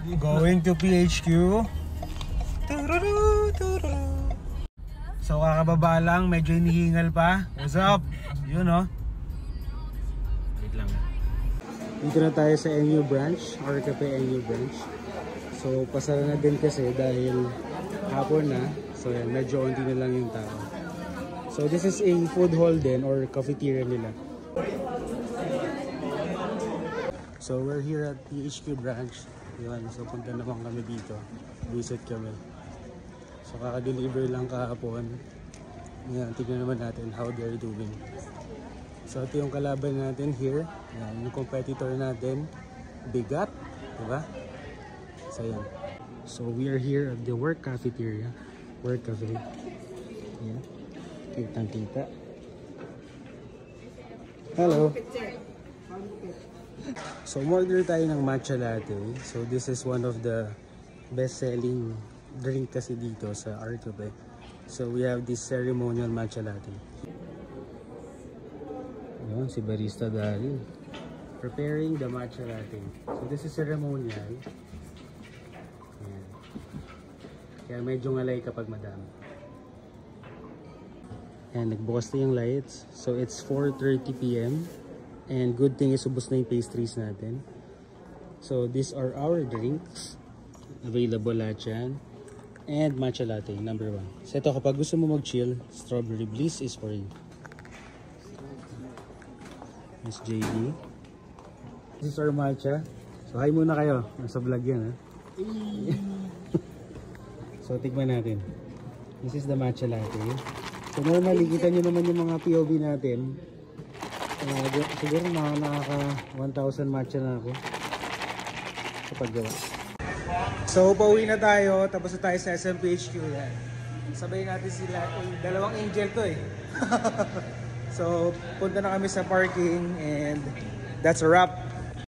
Going to PHQ. So kakababa lang, medyo hinihingal pa. What's up? Yun no? Wait lang. Dito na tayo sa NU branch, or Cafe NU branch. So pasara na din kasi dahil hapon na. So yan, medyo onti na lang yung tao. So this is a food hall din or cafeteria nila. So we're here at PHQ branch. Yan, so punta naman kami dito. Visit kami. So kaka-deliver lang kahapon. Yan, tignan naman natin how they're doing. So ito yung kalaban natin here. Yan, yung competitor natin. Bigat, diba? So yan. So we are here at the work cafeteria. Work cafe. Yan. Kitang-kita. Hello. So order tayo ng matcha latte. So this is one of the best-selling drink kasi dito sa Arcape. So we have this ceremonial matcha latte. Ayan, si Barista Dari preparing the matcha latte. So this is ceremonial. Ayan. Kaya medyo ngalay kapag madami. Ayan, nagbukas na yung lights. So it's 4:30 PM. And good thing is ubos na yung pastries natin. So these are our drinks. Available lahat yan. And matcha latte, number 1. So ito, kapag gusto mo mag-chill, strawberry bliss is for you. Miss JD. This is our matcha. So hi muna kayo. Nasa vlog yan ha. So tignan natin. This is the matcha latte. So normally, kita nyo naman yung mga POV natin. Siguro nakaka 1,000 matcha na ako kapag gawa. So pauwi na tayo. Tapos na tayo sa SMPHQ yan. Sabay natin sila. Dalawang angel to eh. So punta na kami sa parking. And that's a wrap.